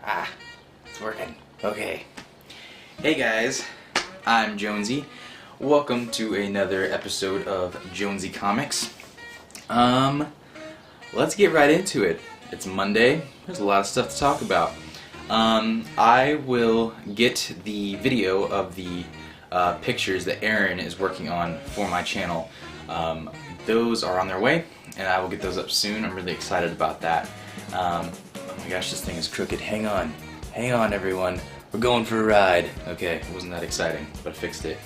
Ah, it's working. Okay. Hey guys, I'm Jonesy. Welcome to another episode of Jonesy Comics. Let's get right into it. It's Monday. There's a lot of stuff to talk about. I will get the video of the pictures that Aron is working on for my channel. Those are on their way, and I will get those up soon. I'm really excited about that. Oh my gosh, this thing is crooked. Hang on. Hang on, everyone. We're going for a ride. Okay, it wasn't that exciting, but I fixed it.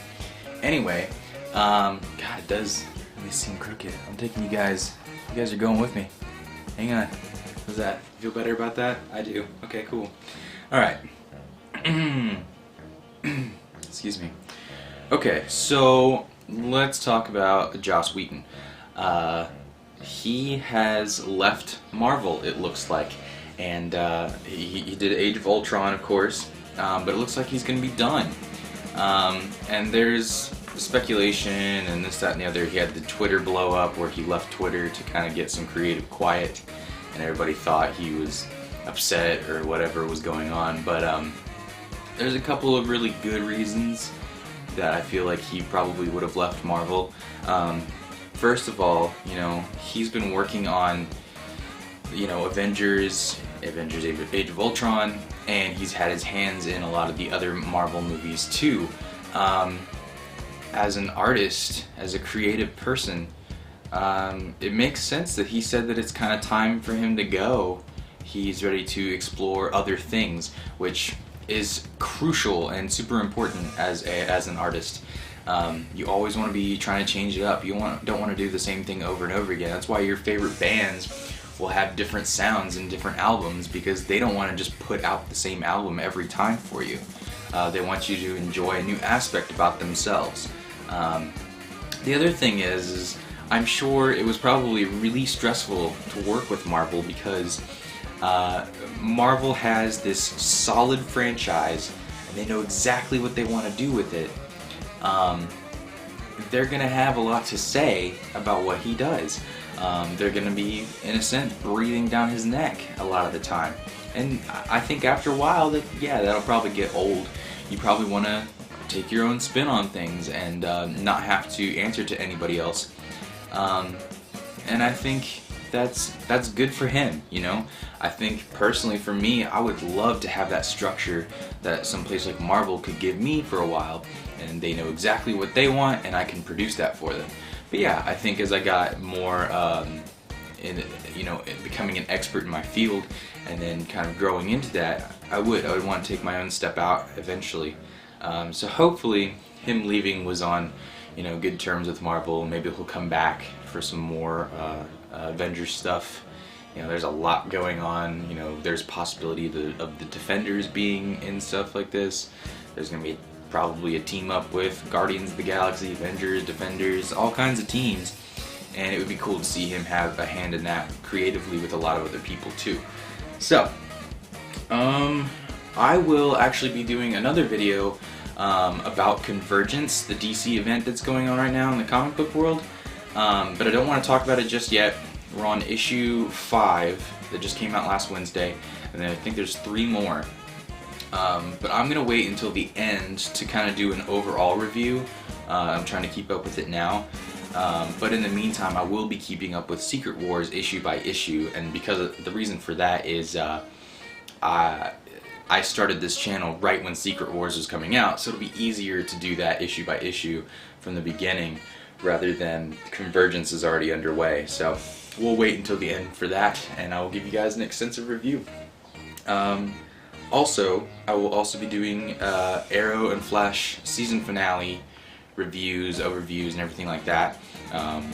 Anyway, God, it does really seem crooked. I'm taking you guys. You guys are going with me. Hang on. How's that? Feel better about that? I do. Okay, cool. Alright. Excuse me. Okay, so let's talk about Joss Whedon. He has left Marvel, it looks like. And he did Age of Ultron, of course, but it looks like he's going to be done. And there's speculation and this, that, and the other. He had the Twitter blow up where he left Twitter to kind of get some creative quiet, and everybody thought he was upset or whatever was going on. But there's a couple of really good reasons that I feel like he probably would have left Marvel. First of all, he's been working on, Avengers Age of Ultron, and he's had his hands in a lot of the other Marvel movies too. As an artist, as a creative person, it makes sense that he said that it's kind of time for him to go. He's ready to explore other things, which is crucial and super important as an artist. You always want to be trying to change it up. You don't want to do the same thing over and over again. That's why your favorite bands will have different sounds in different albums, because they don't want to just put out the same album every time for you. They want you to enjoy a new aspect about themselves. The other thing is I'm sure it was probably really stressful to work with Marvel, because Marvel has this solid franchise and they know exactly what they want to do with it. They're going to have a lot to say about what he does. They're going to be, in a sense, breathing down his neck a lot of the time. And I think after a while, that'll probably get old. You probably want to take your own spin on things and not have to answer to anybody else. And I think that's good for him, I think personally for me, I would love to have that structure that some place like Marvel could give me for a while, and they know exactly what they want and I can produce that for them. But yeah, I think as I got more in becoming an expert in my field and then kind of growing into that, I would want to take my own step out eventually. So hopefully him leaving was on good terms with Marvel. Maybe he'll come back for some more Avengers stuff. There's a lot going on. There's possibility of the Defenders being in stuff like this. There's going to be probably a team up with Guardians of the Galaxy, Avengers, Defenders, all kinds of teams. And it would be cool to see him have a hand in that creatively with a lot of other people too. So, I will actually be doing another video about Convergence, the DC event that's going on right now in the comic book world. But I don't want to talk about it just yet. We're on issue 5 that just came out last Wednesday, and then I think there's 3 more. But I'm going to wait until the end to kind of do an overall review. I'm trying to keep up with it now. But in the meantime, I will be keeping up with Secret Wars issue by issue, and because the reason for that is I started this channel right when Secret Wars was coming out, so it'll be easier to do that issue by issue from the beginning rather than Convergence is already underway. So we'll wait until the end for that, and I will give you guys an extensive review. Also, I will also be doing Arrow and Flash season finale reviews, overviews, and everything like that.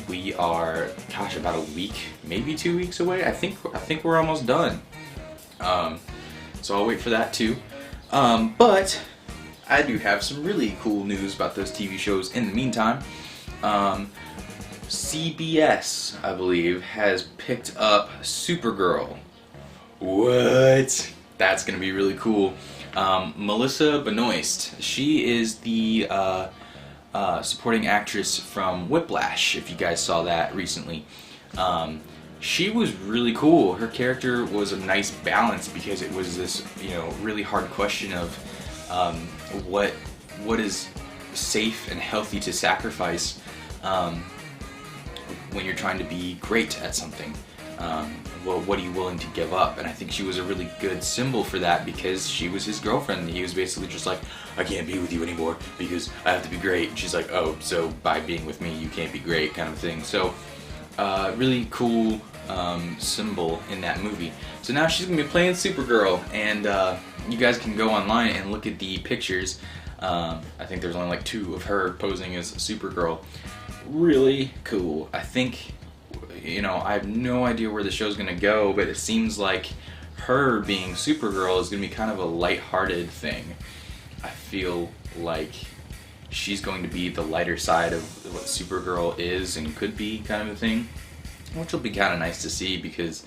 We are, about a week, maybe 2 weeks away. I think we're almost done. So I'll wait for that too. But I do have some really cool news about those TV shows in the meantime. CBS, I believe, has picked up Supergirl. What? That's gonna be really cool. Melissa Benoist, she is the supporting actress from Whiplash, if you guys saw that recently. She was really cool. Her character was a nice balance because it was this, really hard question of what is safe and healthy to sacrifice when you're trying to be great at something. Well, what are you willing to give up? And I think she was a really good symbol for that because she was his girlfriend. He was basically just like, I can't be with you anymore because I have to be great. And she's like, oh, so by being with me, you can't be great, kind of thing. So, really cool symbol in that movie. So now she's gonna be playing Supergirl, and you guys can go online and look at the pictures. I think there's only like 2 of her posing as Supergirl. Really cool. I think, I have no idea where the show's gonna go, but it seems like her being Supergirl is gonna be kind of a lighthearted thing. I feel like she's going to be the lighter side of what Supergirl is and could be, kind of a thing, which will be kind of nice to see because,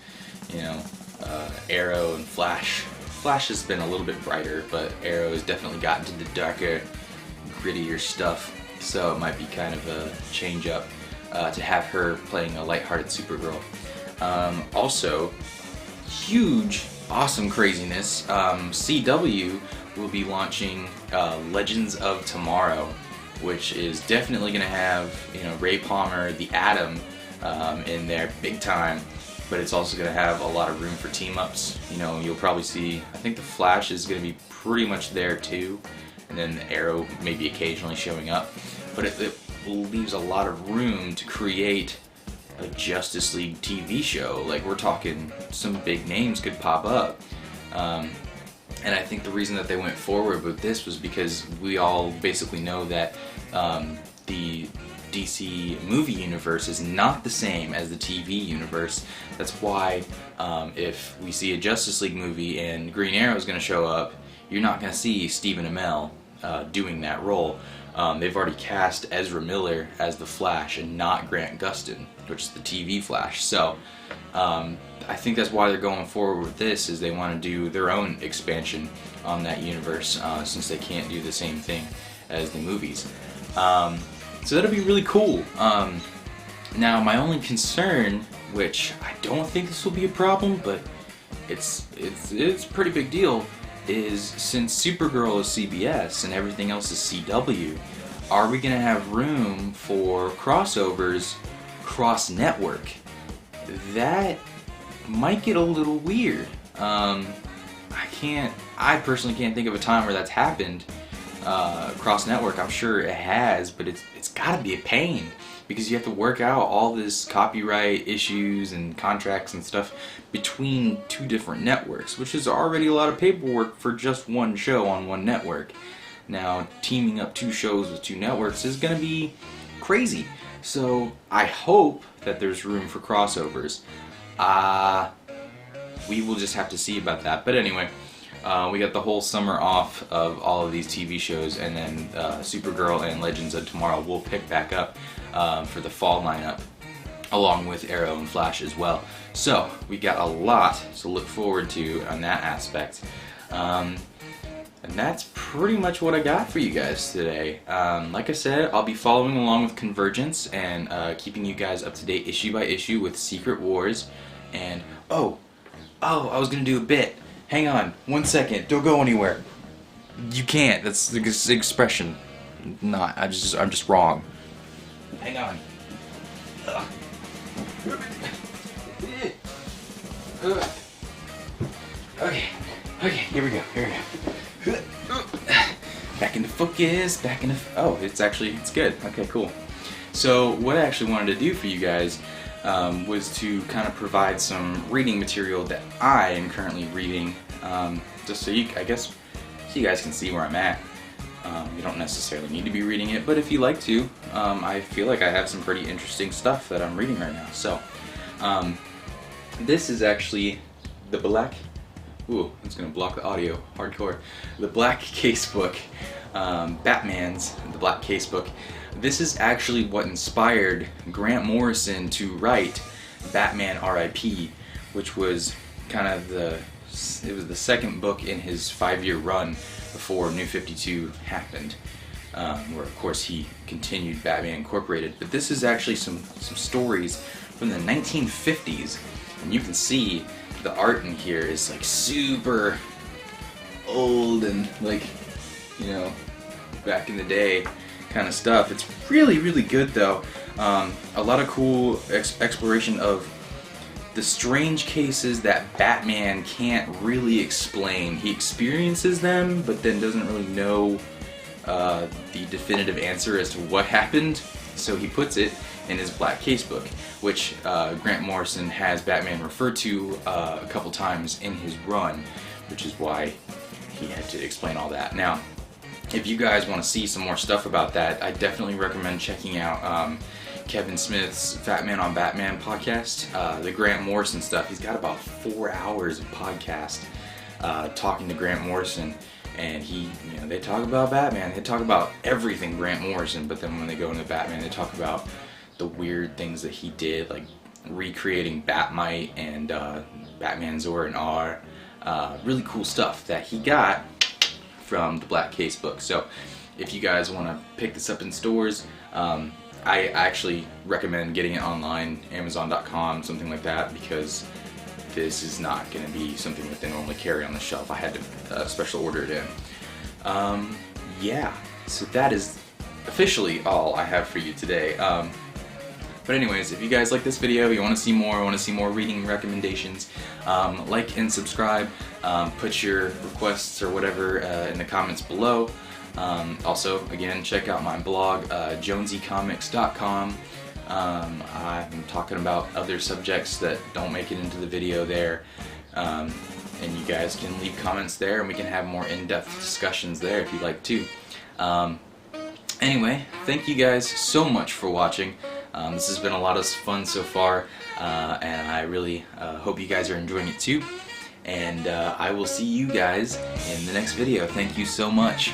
Arrow and Flash has been a little bit brighter, but Arrow has definitely gotten to the darker, grittier stuff, so it might be kind of a change up to have her playing a lighthearted Supergirl. Also, huge, awesome craziness, CW will be launching Legends of Tomorrow, which is definitely going to have, Ray Palmer, the Atom, in there big time, but it's also going to have a lot of room for team-ups. You'll probably see, I think the Flash is going to be pretty much there too, and then the Arrow maybe occasionally showing up, but it leaves a lot of room to create a Justice League TV show. Like, we're talking some big names could pop up, and I think the reason that they went forward with this was because we all basically know that the DC movie universe is not the same as the TV universe. That's why if we see a Justice League movie and Green Arrow is going to show up, you're not going to see Stephen Amell doing that role. They've already cast Ezra Miller as the Flash and not Grant Gustin, which is the TV Flash. So I think that's why they're going forward with this, is they want to do their own expansion on that universe since they can't do the same thing as the movies. So that'll be really cool. Now, my only concern, which I don't think this will be a problem, but it's a pretty big deal, is since Supergirl is CBS and everything else is CW, are we going to have room for crossovers cross-network? That might get a little weird. I personally can't think of a time where that's happened cross-network. I'm sure it has, but it's got to be a pain because you have to work out all this copyright issues and contracts and stuff between 2 different networks, which is already a lot of paperwork for just one show on one network. Now, teaming up 2 shows with 2 networks is going to be crazy. So I hope that there's room for crossovers. We will just have to see about that. But anyway, we got the whole summer off of all of these TV shows, and then Supergirl and Legends of Tomorrow will pick back up for the fall lineup, along with Arrow and Flash as well. So we got a lot to look forward to on that aspect. And that's pretty much what I got for you guys today. Like I said, I'll be following along with Convergence and keeping you guys up to date issue by issue with Secret Wars. And oh, I was gonna do a bit. Hang on, 1 second. Don't go anywhere. You can't. That's the expression. Not. I'm just wrong. Hang on. Okay. Here we go. Back into focus. Oh, it's good. Okay, cool. So what I actually wanted to do for you guys was to kind of provide some reading material that I am currently reading, just so you guys can see where I'm at. You don't necessarily need to be reading it, but if you like to, I feel like I have some pretty interesting stuff that I'm reading right now. So, this is actually the black. Ooh, it's gonna block the audio. Hardcore. The Black Casebook, Batman's The Black Casebook. This is actually what inspired Grant Morrison to write Batman R.I.P., which was kind of the second book in his 5-year run before New 52 happened, where of course he continued Batman Incorporated. But this is actually some stories from the 1950s, and you can see the art in here is like super old and like, you know, back in the day kind of stuff. It's really, really good though. A lot of cool exploration of the strange cases that Batman can't really explain. He experiences them, but then doesn't really know the definitive answer as to what happened, so he puts it in his Black Case book, which Grant Morrison has Batman referred to a couple times in his run, which is why he had to explain all that. Now, if you guys want to see some more stuff about that, I definitely recommend checking out Kevin Smith's Batman on Batman podcast. The Grant Morrison stuff, he's got about 4 hours of podcast talking to Grant Morrison, and they talk about Batman, they talk about everything Grant Morrison, but then when they go into Batman, they talk about the weird things that he did, like recreating Batmite and Batman Zor and R. Really cool stuff that he got from the Black Case book. So if you guys want to pick this up in stores, I actually recommend getting it online, Amazon.com, something like that, because this is not going to be something that they normally carry on the shelf. I had to special order it in. Yeah, so that is officially all I have for you today. But anyways, if you guys like this video, you want to see more reading recommendations, like and subscribe, put your requests or whatever in the comments below. Also, again, check out my blog, jonesycomics.com. I'm talking about other subjects that don't make it into the video there, and you guys can leave comments there and we can have more in-depth discussions there if you'd like to. Anyway, thank you guys so much for watching. This has been a lot of fun so far, and I really hope you guys are enjoying it too. And I will see you guys in the next video. Thank you so much.